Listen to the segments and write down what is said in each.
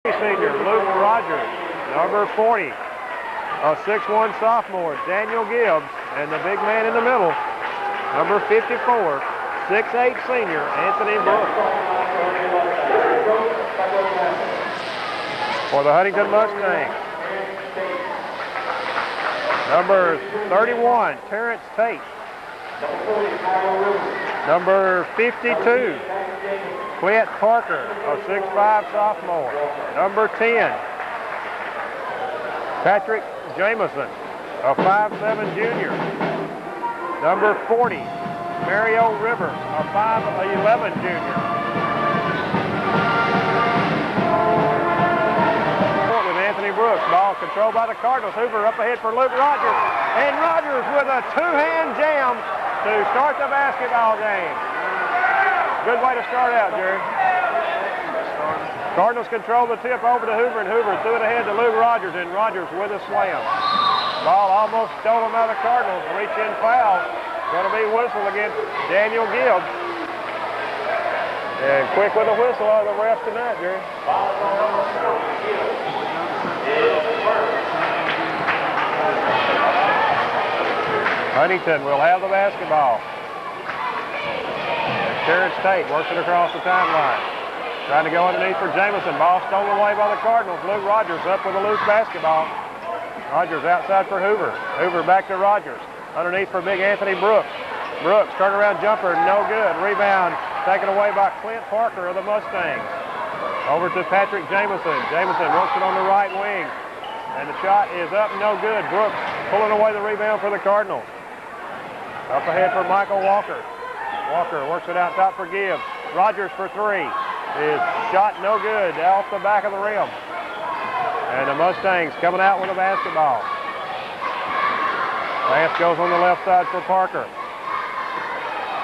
Senior Luke Rogers, number 40, a 6'1" sophomore, Daniel Gibbs, and the big man in the middle, number 54, 6'8" senior, Anthony Brooks. For the Huntingdon Mustangs, number 31, Terrence Tate. Number 52, Clint Parker, a 6'5" sophomore. Number 10, Patrick Jamison, a 5'7" junior. Number 40, Mario Rivers, a 5'11" junior. With Anthony Brooks, ball controlled by the Cardinals. Hoover up ahead for Luke Rogers, and Rogers with a two-hand jam to start the basketball game. Good way to start out, Jerry. Cardinals control the tip over to Hoover, and Hoover threw it ahead to Luke Rogers, and Rogers with a slam. Ball almost stolen by the Cardinals. Reach-in foul. Going to be whistled against Daniel Gibbs. And quick with a whistle on the refs tonight, Jerry. Huntingdon will have the basketball. Terrence Tate works it across the timeline. Trying to go underneath for Jamison. Ball stolen away by the Cardinals. Luke Rogers up with a loose basketball. Rogers outside for Hoover. Hoover back to Rogers. Underneath for big Anthony Brooks. Brooks, turnaround jumper, no good. Rebound taken away by Clint Parker of the Mustangs. Over to Patrick Jamison. Jamison works it on the right wing. And the shot is up, no good. Brooks pulling away the rebound for the Cardinals. Up ahead for Michael Walker. Walker works it out top for Gibbs. Rogers for three. His shot no good, off the back of the rim. And the Mustangs coming out with a basketball. Pass goes on the left side for Parker.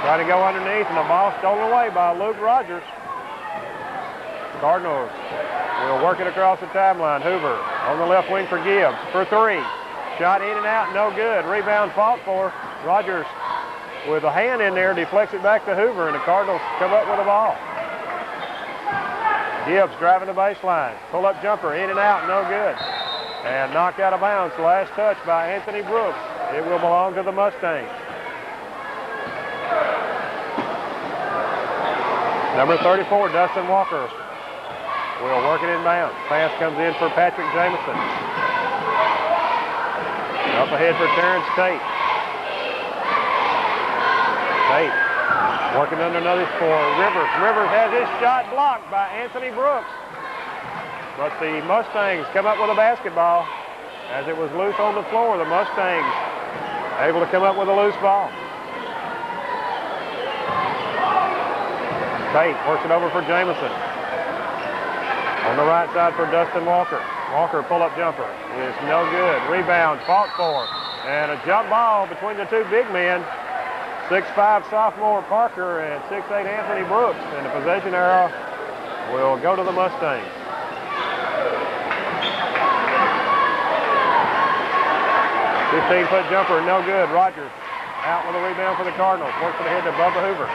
Trying to go underneath, and the ball stolen away by Luke Rogers. Cardinals will work it across the timeline. Hoover on the left wing for Gibbs for three. Shot in and out, no good. Rebound fought for. Rogers with a hand in there, deflects it back to Hoover, and the Cardinals come up with the ball. Gibbs driving the baseline. Pull-up jumper, in and out, no good. And knocked out of bounds. Last touch by Anthony Brooks. It will belong to the Mustangs. Number 34, Dustin Walker, will work it inbound. Pass comes in for Patrick Jamison. Up ahead for Terrence Tate. Tate working underneath for Rivers. Rivers has his shot blocked by Anthony Brooks. But the Mustangs come up with a basketball. As it was loose on the floor, the Mustangs able to come up with a loose ball. Tate works it over for Jamison. On the right side for Dustin Walker. Walker pull-up jumper is no good. Rebound fought for. And a jump ball between the two big men. 6'5" sophomore Parker and 6'8" Anthony Brooks. And the possession arrow will go to the Mustangs. $15-foot jumper, no good. Rogers out with a rebound for the Cardinals. Works it ahead to Bubba Hoover.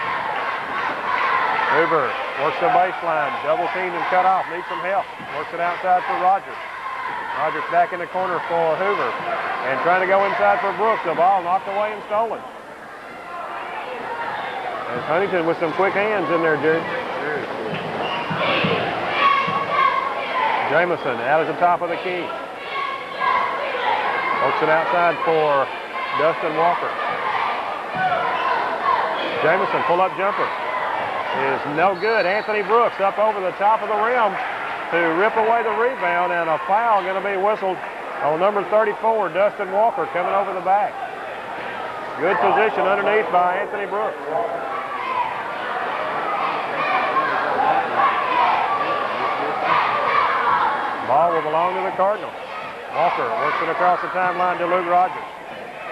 Hoover works the baseline. Double teamed and cut off. Needs some help. Works it outside for Rogers. Rogers back in the corner for Hoover. And trying to go inside for Brooks. The ball knocked away and stolen. And Huntingdon with some quick hands in there, Jerry. Jamison out at the top of the key. Works it outside for Dustin Walker. Jamison, pull-up jumper is no good. Anthony Brooks up over the top of the rim to rip away the rebound, and a foul going to be whistled on number 34, Dustin Walker, coming over the back. Good position underneath by Anthony Brooks. Ball will belong to the Cardinals. Walker works it across the timeline to Luke Rogers.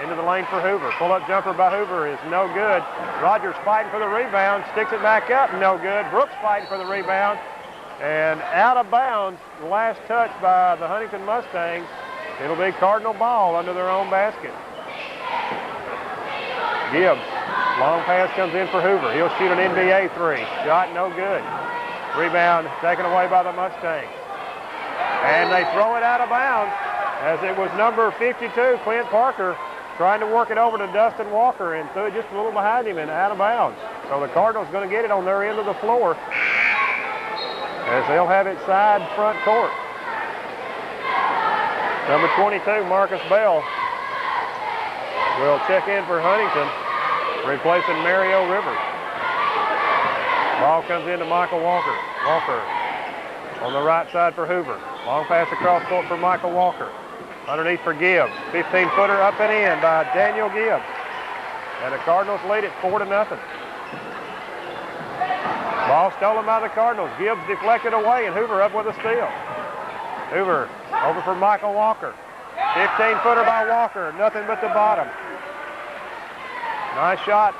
Into the lane for Hoover. Pull-up jumper by Hoover is no good. Rogers fighting for the rebound. Sticks it back up. No good. Brooks fighting for the rebound. And out of bounds. Last touch by the Huntingdon Mustangs. It'll be Cardinal ball under their own basket. Gibbs. Long pass comes in for Hoover. He'll shoot an NBA three. Shot no good. Rebound taken away by the Mustangs. And they throw it out of bounds as it was number 52, Clint Parker, trying to work it over to Dustin Walker and threw it just a little behind him and out of bounds. So the Cardinals going to get it on their end of the floor as they'll have it side front court. Number 22, Marcus Bell, will check in for Huntington, replacing Mario Rivers. Ball comes into Michael Walker. Walker on the right side for Hoover. Long pass across court for Michael Walker. Underneath for Gibbs. 15-footer up and in by Daniel Gibbs. And the Cardinals lead it 4-0. Ball stolen by the Cardinals. Gibbs deflected away and Hoover up with a steal. Hoover over for Michael Walker. 15-footer by Walker. Nothing but the bottom. Nice shot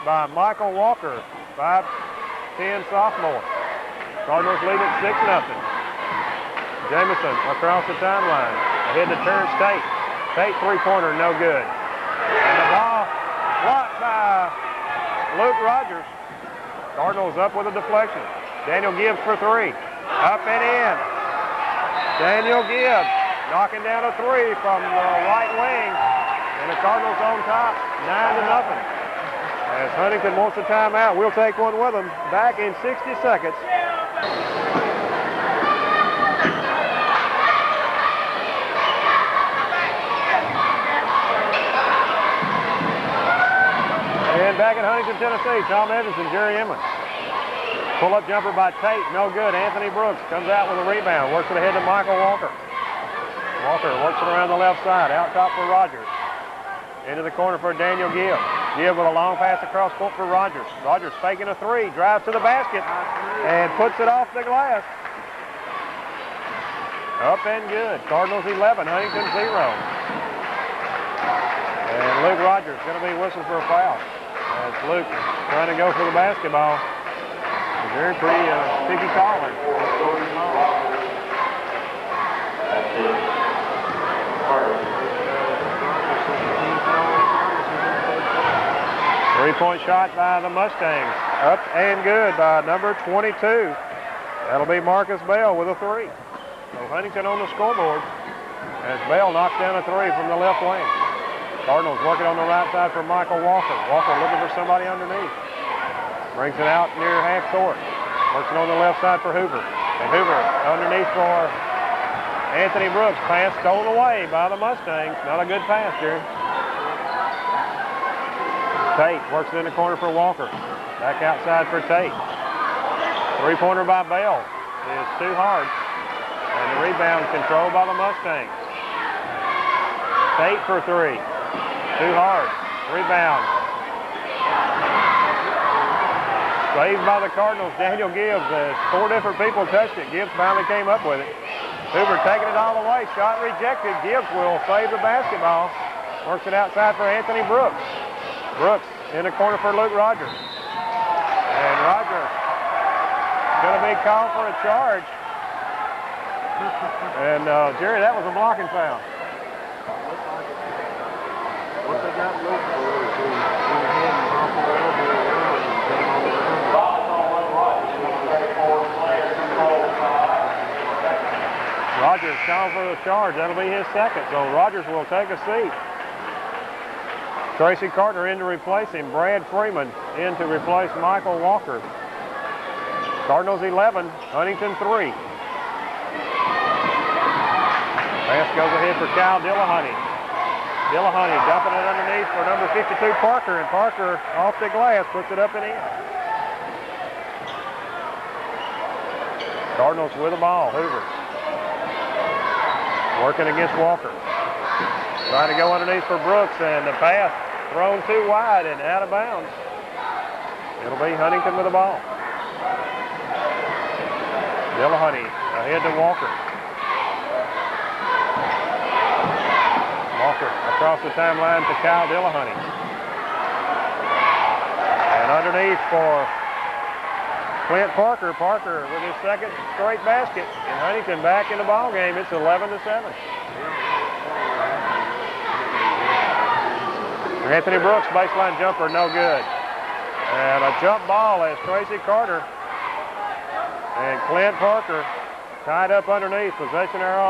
by Michael Walker. 5'10" sophomore. Cardinals lead it 6-0. Jamison across the timeline. Ahead to Terrence Tate. Tate three-pointer, no good. And the ball blocked by Luke Rogers. Cardinals up with a deflection. Daniel Gibbs for three. Up and in. Daniel Gibbs knocking down a three from the right wing. And the Cardinals on top, 9-0. As Huntington wants a timeout, we'll take one with them. Back in 60 seconds. And back in Huntington, Tennessee, Tom Evans and Jerry Emlin. Pull-up jumper by Tate, no good. Anthony Brooks comes out with a rebound, works it ahead to Michael Walker. Walker works it around the left side, out top for Rogers. Into the corner for Daniel Gibbs. Gibbs with a long pass across court for Rogers. Rogers faking a three, drives to the basket, and puts it off the glass. Up and good. Cardinals 11, Huntington 0. And Luke Rogers going to be whistled for a foul. As Luke trying to go for the basketball. Very pretty picky caller. Three-point shot by the Mustangs. Up and good by number 22. That'll be Marcus Bell with a three. So Huntington on the scoreboard as Bell knocks down a three from the left wing. Cardinals working on the right side for Michael Walker. Walker looking for somebody underneath. Brings it out near half court. Works it on the left side for Hoover. And Hoover underneath for Anthony Brooks. Pass stolen away by the Mustangs. Not a good pass, Jerry. Tate works it in the corner for Walker. Back outside for Tate. Three-pointer by Bell is too hard. And the rebound controlled by the Mustangs. Tate for three. Too hard. Rebound. Saved by the Cardinals. Daniel Gibbs. Four different people touched it. Gibbs finally came up with it. Hoover taking it all the way. Shot rejected. Gibbs will save the basketball. Works it outside for Anthony Brooks. Brooks in the corner for Luke Rogers. And Rogers going to be called for a charge. And Jerry, that was a blocking foul. What they got Luke for is he had him off the elbow around and came on the ground. Rogers called for the charge. That'll be his second. So Rogers will take a seat. Tracy Carter in to replace him. Brad Freeman in to replace Michael Walker. Cardinals 11, Huntington 3. Pass goes ahead for Kyle Dillahunty. Dillahunty dumping it underneath for number 52 Parker, and Parker off the glass puts it up and in. Cardinals with the ball. Hoover working against Walker. Trying to go underneath for Brooks, and the pass thrown too wide and out of bounds. It'll be Huntington with the ball. Dillahunty ahead to Walker. Walker across the timeline to Kyle Dillahunty. And underneath for Clint Parker. Parker with his second straight basket. And Huntington back in the ball game. It's 11-7. Anthony Brooks, baseline jumper, no good. And a jump ball as Tracy Carter and Clint Parker Tied up underneath, possession arrow